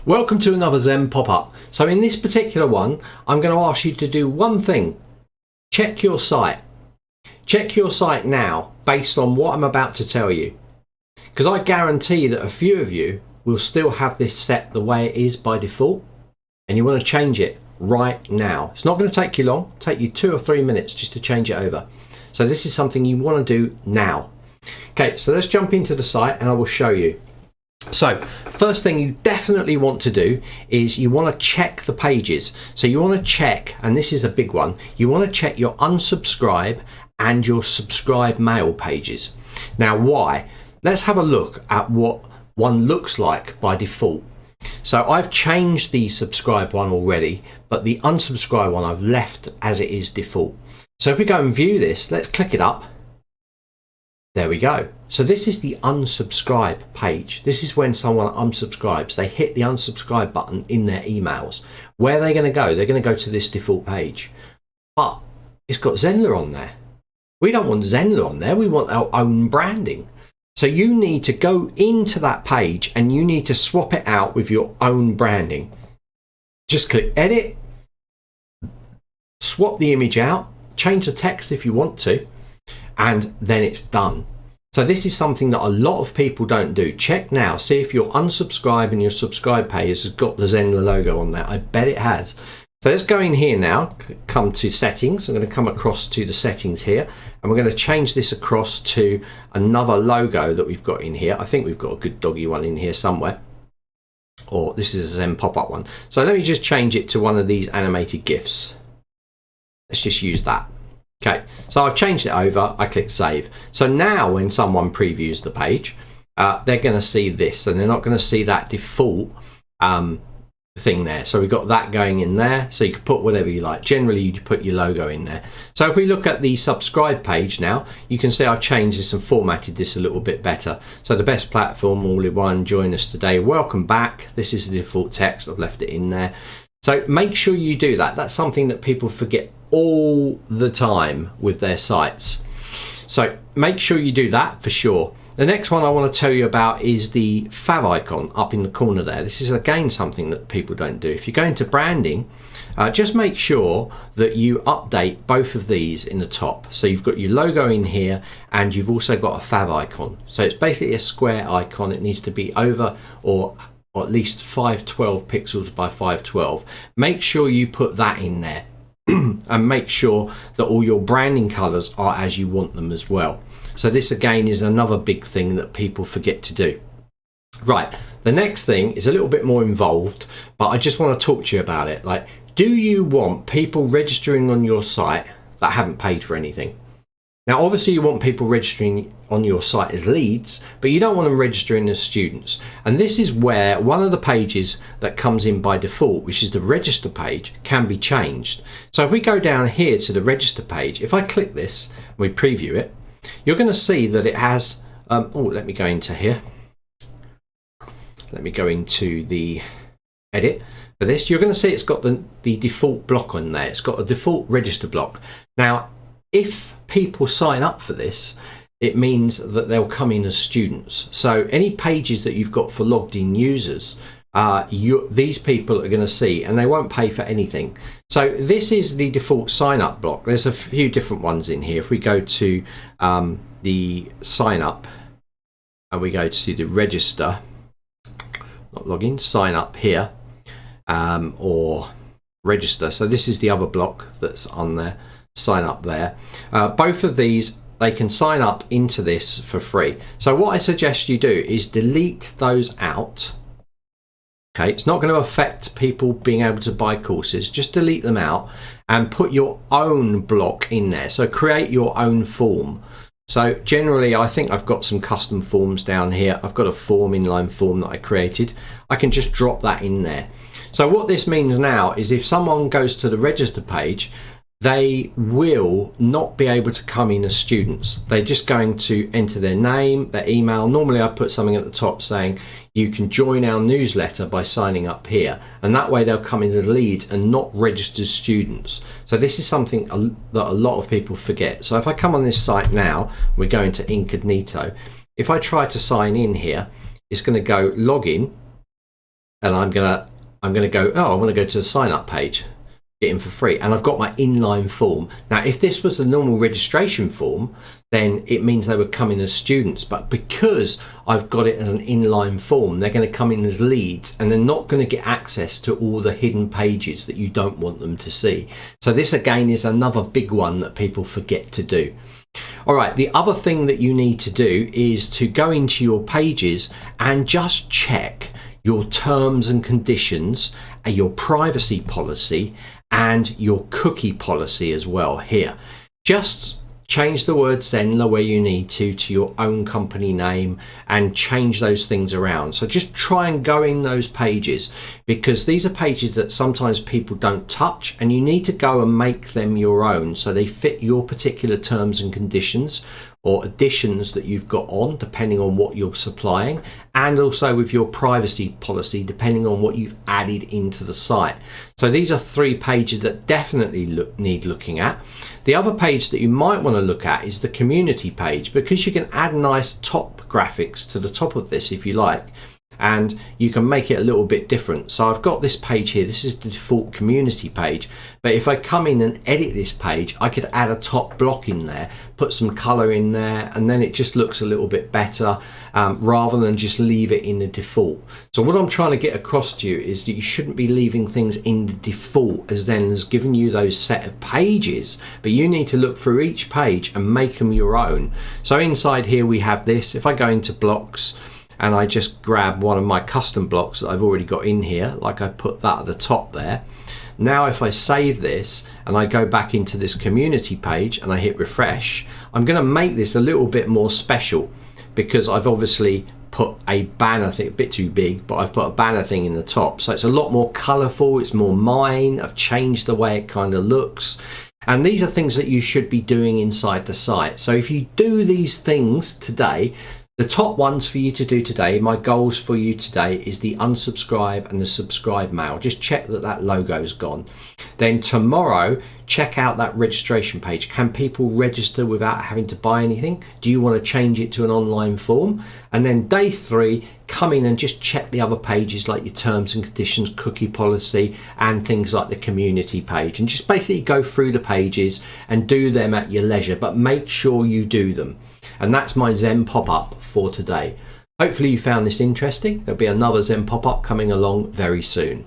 Welcome to another Zen pop-up. So in this particular one, I'm going to ask you to do one thing. Check your site. Check your site now based on what I'm about to tell you. Because I guarantee that a few of you will still have this set the way it is by default. And you want to change it right now. It's not going to take you long. It'll take you 2 or 3 minutes just to change it over. So this is something you want to do now. Okay, so let's jump into the site and I will show you. So first thing you definitely want to do is you want to check the pages. So you want to check, and this is a big one, you want to check your unsubscribe and your subscribe mail pages. Now why? Let's have a look at what one looks like by default. So I've changed the subscribe one already, but the unsubscribe one I've left as it is default. So if we go and view this, let's click it up. There we go. So this is the unsubscribe page. This is when someone unsubscribes. They hit the unsubscribe button in their emails. Where are they going to go? They're going to go to this default page. But it's got Zenler on there. We don't want Zenler on there. We want our own branding. So you need to go into that page and you need to swap it out with your own branding. Just click edit, swap the image out, change the text if you want to, and then it's done. So this is something that a lot of people don't do. Check now, see if your unsubscribe and your subscribe page has got the Zenler logo on there. I bet it has. So let's go in here now, come to settings. I'm going to come across to the settings here, and we're going to change this across to another logo that we've got in here. I think we've got a good doggy one in here somewhere, or this is a Zen pop-up one. So let me just change it to one of these animated GIFs. Let's just use that. Okay, so I've changed it over, I click save. So now when someone previews the page, they're going to see this, and they're not going to see that default thing there. So we've got that going in there, so you can put whatever you like. Generally you put your logo in there. So if we look at the subscribe page now, you can see I've changed this and formatted this a little bit better. So the best platform, all in one, join us today, welcome back. This is the default text, I've left it in there. So make sure you do that. That's something that people forget all the time with their sites. So make sure you do that for sure. The next one I want to tell you about is the fav icon up in the corner there. This is again something that people don't do. If you go into branding, just make sure that you update both of these in the top. So you've got your logo in here and you've also got a fav icon. So it's basically a square icon. It needs to be over or at least 512 pixels by 512. Make sure you put that in there. And make sure that all your branding colors are as you want them as well. So this again is another big thing that people forget to do. Right, the next thing is a little bit more involved, but I just want to talk to you about it. Like, do you want people registering on your site that haven't paid for anything? Now obviously you want people registering on your site as leads, but you don't want them registering as students. And this is where one of the pages that comes in by default, which is the register page, can be changed. So if we go down here to the register page, if I click this and we preview it, you're going to see that it has, let me go into here. Let me go into the edit for this. You're going to see it's got the default block on there. It's got a default register block. Now, if people sign up for this, it means that they'll come in as students. So any pages that you've got for logged in users, these people are going to see, and they won't pay for anything. So this is the default sign up block. There's a few different ones in here. If we go to the sign up and we go to the register, not login, sign up here, or register. So this is the other block that's on there. Sign up there. Both of these, they can sign up into this for free. So what I suggest you do is delete those out. Okay, it's not going to affect people being able to buy courses. Just delete them out and put your own block in there. So create your own form. So generally, I think I've got some custom forms down here. I've got a form, inline form that I created. I can just drop that in there. So what this means now is if someone goes to the register page, they will not be able to come in as students. They're just going to enter their name, their email. Normally I put something at the top saying you can join our newsletter by signing up here, and that way they'll come in as leads and not registered students. So this is something that a lot of people forget. So if I come on this site now, we go into incognito. If I try to sign in here, it's going to go login, and I'm gonna go, oh, I want to go to the sign up page, get in for free, and I've got my inline form. Now if this was the normal registration form, then it means they would come in as students, but because I've got it as an inline form, they're going to come in as leads, and they're not going to get access to all the hidden pages that you don't want them to see. So this again is another big one that people forget to do. All right, the other thing that you need to do is to go into your pages and just check your terms and conditions, your privacy policy, and your cookie policy as well here. Just change the word Zenler where you need to your own company name, and change those things around. So just try and go in those pages, because these are pages that sometimes people don't touch, and you need to go and make them your own so they fit your particular terms and conditions or additions that you've got on, depending on what you're supplying, and also with your privacy policy depending on what you've added into the site. So these are 3 pages that definitely need looking at. The other page that you might want to look at is the community page, because you can add nice top graphics to the top of this if you like, and you can make it a little bit different. So I've got this page here, this is the default community page, but if I come in and edit this page, I could add a top block in there, put some color in there, and then it just looks a little bit better, rather than just leave it in the default. So what I'm trying to get across to you is that you shouldn't be leaving things in the default, as then has given you those set of pages, but you need to look through each page and make them your own. So inside here we have this. If I go into blocks and I just grab one of my custom blocks that I've already got in here, like I put that at the top there. Now if I save this and I go back into this community page and I hit refresh, I'm going to make this a little bit more special, because I've obviously put a banner thing, a bit too big, but I've put a banner thing in the top. So it's a lot more colorful, it's more mine, I've changed the way it kind of looks. And these are things that you should be doing inside the site. So if you do these things today, the top ones for you to do today, my goals for you today, is the unsubscribe and the subscribe mail. Just check that that logo's gone. Then tomorrow, check out that registration page. Can people register without having to buy anything? Do you want to change it to an online form? And then day 3, come in and just check the other pages, like your terms and conditions, cookie policy, and things like the community page, and just basically go through the pages and do them at your leisure, but make sure you do them. And that's my Zen pop-up for today. Hopefully you found this interesting. There'll be another Zen pop-up coming along very soon.